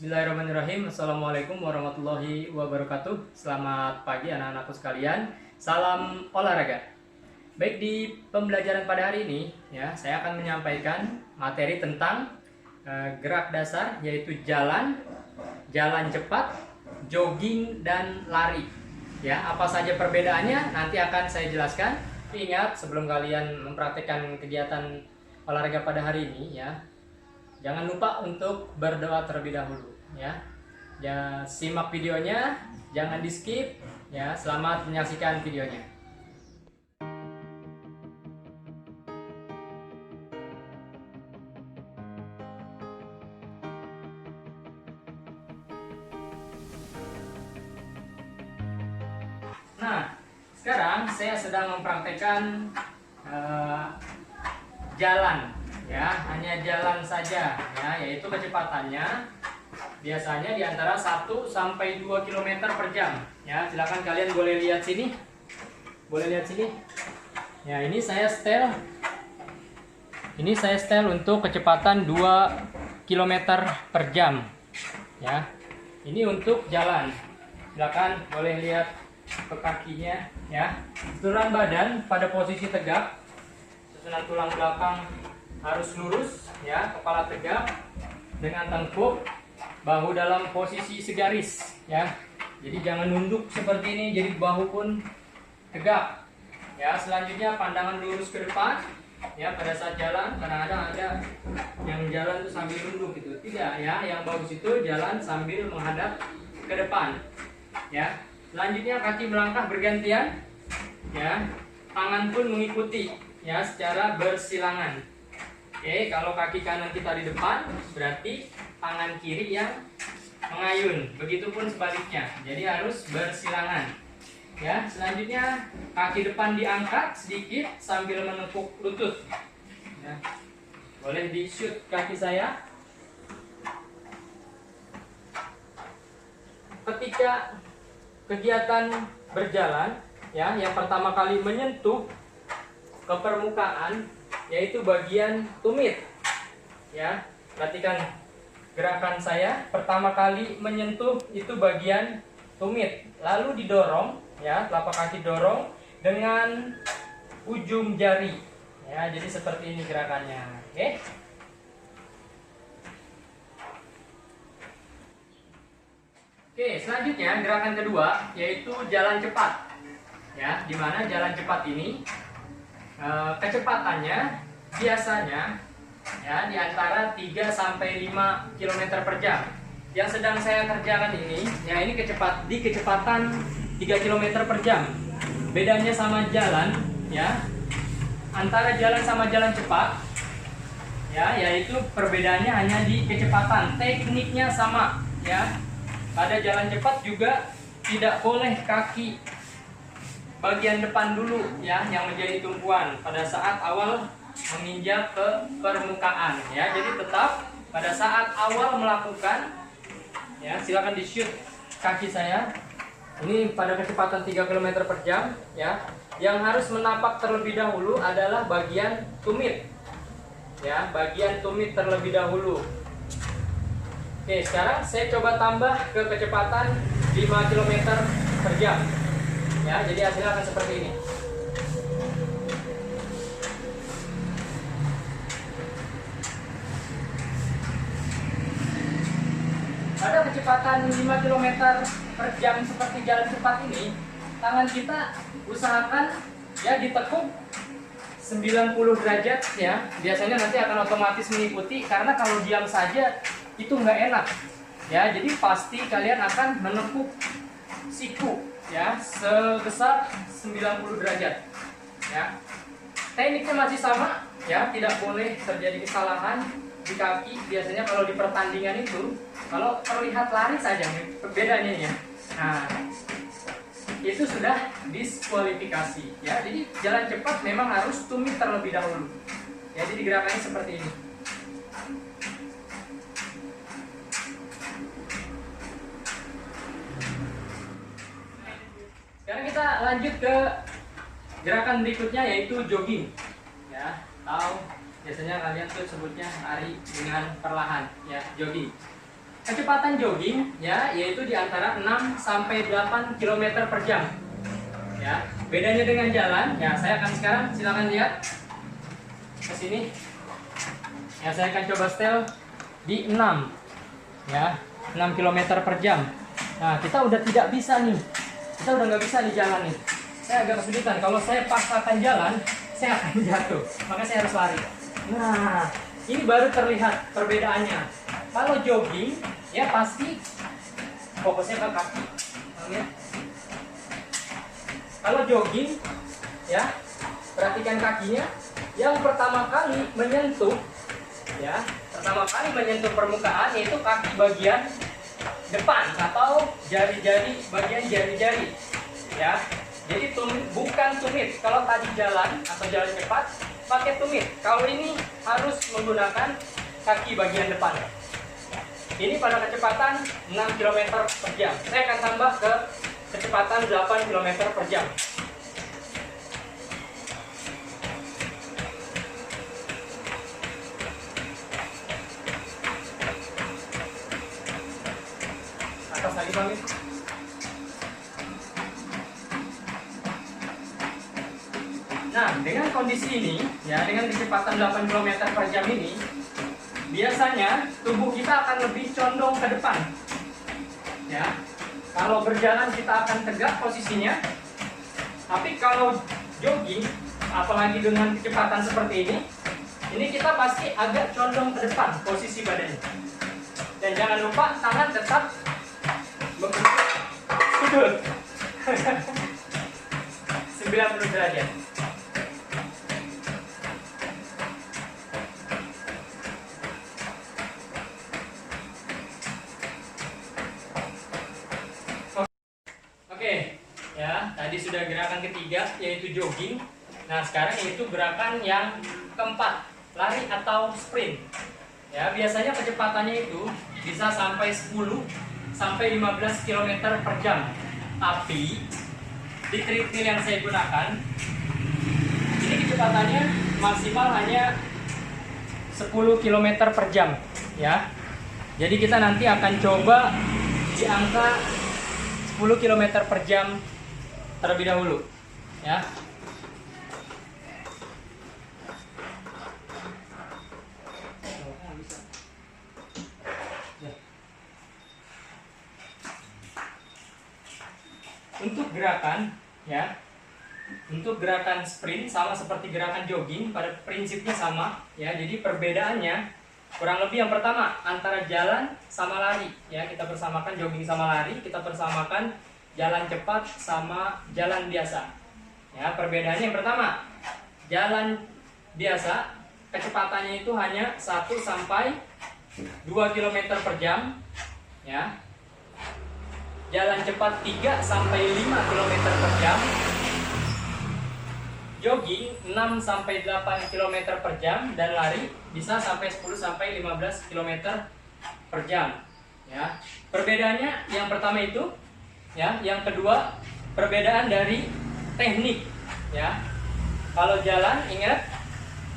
Bismillahirrahmanirrahim. Assalamualaikum warahmatullahi wabarakatuh. Selamat pagi anak-anakku sekalian. Salam olahraga. Baik, di pembelajaran pada hari ini ya, saya akan menyampaikan materi tentang gerak dasar, yaitu jalan, jalan cepat, jogging dan lari. Ya, apa saja perbedaannya nanti akan saya jelaskan. Ingat, sebelum kalian mempraktikkan kegiatan olahraga pada hari ini ya, jangan lupa untuk berdoa terlebih dahulu ya. Ya, simak videonya, jangan di-skip ya. Selamat menyaksikan videonya. Nah, sekarang saya sedang mempraktekkan jalan ya, hanya jalan saja ya, yaitu kecepatannya biasanya di antara 1 sampai 2 km per jam ya. Silakan kalian boleh lihat sini. Boleh lihat sini. Ya, ini saya setel. Ini saya setel untuk kecepatan 2 km per jam ya. Ini untuk jalan. Silakan boleh lihat ke kakinya ya. Susunan badan pada posisi tegak. Susunan tulang belakang harus lurus ya, kepala tegak dengan tengkuk, bahu dalam posisi segaris ya. Jadi jangan nunduk seperti ini, jadi bahu pun tegak ya. Selanjutnya pandangan lurus ke depan ya pada saat jalan. Kadang-kadang ada yang jalan itu sambil nunduk gitu, tidak ya. Yang bagus itu jalan sambil menghadap ke depan ya. Selanjutnya kaki melangkah bergantian ya, tangan pun mengikuti ya secara bersilangan. Oke, kalau kaki kanan kita di depan, berarti tangan kiri yang mengayun. Begitupun sebaliknya. Jadi harus bersilangan. Ya, selanjutnya kaki depan diangkat sedikit sambil menepuk lutut. Ya. Boleh di-shoot kaki saya. Ketika kegiatan berjalan, ya, yang pertama kali menyentuh ke permukaan, yaitu bagian tumit ya. Perhatikan gerakan saya, pertama kali menyentuh itu bagian tumit, lalu didorong ya, telapak kaki dorong dengan ujung jari ya. Jadi seperti ini gerakannya. Oke, selanjutnya gerakan kedua yaitu jalan cepat ya, dimana jalan cepat ini kecepatannya biasanya ya di antara 3 sampai 5 km per jam. Yang sedang saya kerjakan ini ya, ini kecepatan 3 km per jam. Bedanya sama jalan ya, antara jalan sama jalan cepat ya, yaitu perbedaannya hanya di kecepatan. Tekniknya sama ya. Pada jalan cepat juga tidak boleh kaki bagian depan dulu ya yang menjadi tumpuan pada saat awal menginjak ke permukaan ya. Jadi tetap pada saat awal melakukan ya, silakan di-shoot kaki saya. Ini pada kecepatan 3 km per jam ya. Yang harus menapak terlebih dahulu adalah bagian tumit ya, bagian tumit terlebih dahulu. Oke, sekarang saya coba tambah ke kecepatan 5 km per jam ya. Jadi hasilnya akan seperti ini. Pada kecepatan 5 km per jam seperti jalan cepat ini, tangan kita usahakan ya ditekuk 90 derajat ya. Biasanya nanti akan otomatis mengikuti, karena kalau diam saja itu nggak enak ya. Jadi pasti kalian akan menekuk siku ya sebesar 90 derajat ya. Tekniknya masih sama ya, tidak boleh terjadi kesalahan di kaki. Biasanya kalau di pertandingan itu, kalau terlihat lari saja bedanya ya, nah itu sudah diskualifikasi ya. Jadi jalan cepat memang harus tumit terlebih dahulu ya. Jadi gerakannya seperti ini. Sekarang kita lanjut ke gerakan berikutnya, yaitu jogging ya. Atau biasanya kalian tuh sebutnya lari dengan perlahan ya, jogging. kecepatan jogging ya yaitu di antara 6 sampai 8 km per jam. Ya, bedanya dengan jalan, ya saya akan sekarang silakan lihat ke sini. Ya, saya akan coba setel di 6 ya, 6 km per jam. Nah, kita udah tidak bisa nih. Kita udah nggak bisa nih jalan nih. Saya agak kesulitan. Kalau saya paksakan jalan, saya akan jatuh. Maka saya harus lari. Nah, ini baru terlihat perbedaannya. Kalau jogging, ya pasti fokusnya ke kaki. Ya. Kalau jogging, ya perhatikan kakinya. Yang pertama kali menyentuh, ya pertama kali menyentuh permukaan yaitu kaki bagian depan atau jari-jari bagian jari-jari. Ya, jadi bukan tumit. Kalau tadi jalan atau jalan cepat pakai tumit. Kalau ini harus menggunakan kaki bagian depan. Ini pada kecepatan 6 km per jam. Saya akan tambah ke kecepatan 8 km per jam. Atas lagi Bang. Nah, dengan kondisi ini, ya dengan kecepatan 8 km per jam ini, biasanya tubuh kita akan lebih condong ke depan. Ya, kalau berjalan kita akan tegak posisinya, tapi kalau jogging, apalagi dengan kecepatan seperti ini kita pasti agak condong ke depan posisi badannya. Dan jangan lupa tangan tetap membentuk sudut 90 derajat. Oke, ya tadi sudah gerakan ketiga yaitu jogging. Nah sekarang yaitu gerakan yang keempat, lari atau sprint. Ya biasanya kecepatannya itu bisa sampai 10 sampai 15 km per jam. Tapi di treadmill yang saya gunakan ini kecepatannya maksimal hanya 10 km per jam. Ya, jadi kita nanti akan coba di angka 10 km per jam terlebih dahulu, ya. Untuk gerakan, ya, untuk gerakan sprint sama seperti gerakan jogging, pada prinsipnya sama, ya. Jadi perbedaannya kurang lebih yang pertama antara jalan sama lari, ya kita persamakan jogging sama lari, kita persamakan jalan cepat sama jalan biasa. Ya perbedaannya yang pertama, jalan biasa kecepatannya itu hanya 1 sampai 2 km per jam, ya. Jalan cepat 3 sampai 5 km per jam. Jogging 6 sampai 8 km per jam dan lari bisa sampai 10 sampai 15 km per jam. Ya. Perbedaannya yang pertama itu, ya, yang kedua perbedaan dari teknik, ya. Kalau jalan ingat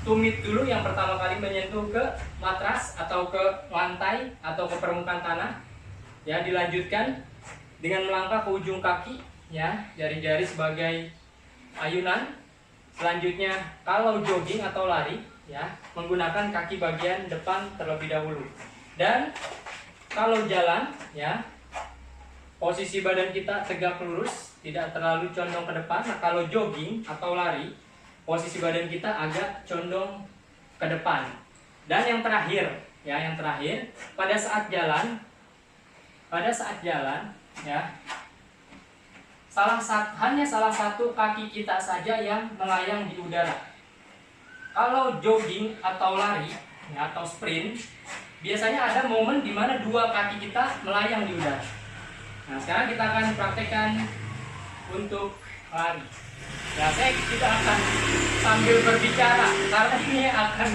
tumit dulu yang pertama kali menyentuh ke matras atau ke lantai atau ke permukaan tanah. Ya, dilanjutkan dengan melangkah ke ujung kaki, ya, jari-jari sebagai ayunan. Selanjutnya, kalau jogging atau lari, ya, menggunakan kaki bagian depan terlebih dahulu. Dan kalau jalan, ya, posisi badan kita tegak lurus, tidak terlalu condong ke depan. Nah, kalau jogging atau lari, posisi badan kita agak condong ke depan. Dan yang terakhir, ya, yang terakhir, pada saat jalan, ya, hanya salah satu kaki kita saja yang melayang di udara. Kalau jogging atau lari, ya, atau sprint, biasanya ada momen di mana dua kaki kita melayang di udara. Nah, sekarang kita akan praktekkan untuk lari. Ya, kita akan sambil berbicara karena ini akan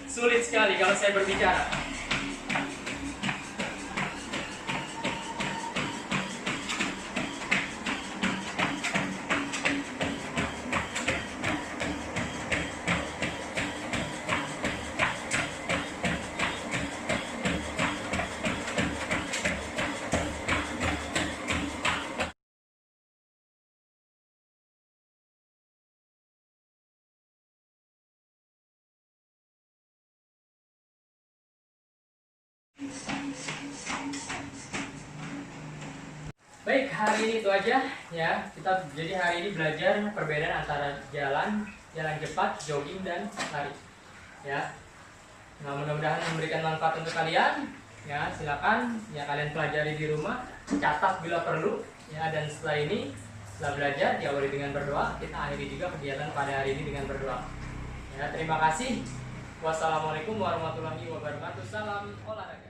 sulit sekali kalau saya berbicara. Baik, hari ini itu aja ya. Jadi hari ini belajar perbedaan antara jalan cepat, jogging dan lari. Ya. Nah, mudah-mudahan memberikan manfaat untuk kalian. Ya, silakan ya kalian pelajari di rumah, catat bila perlu ya, dan setelah belajar diawali dengan berdoa. Kita akhiri juga kegiatan pada hari ini dengan berdoa. Ya, terima kasih. Wassalamualaikum warahmatullahi wabarakatuh. Salam olahraga.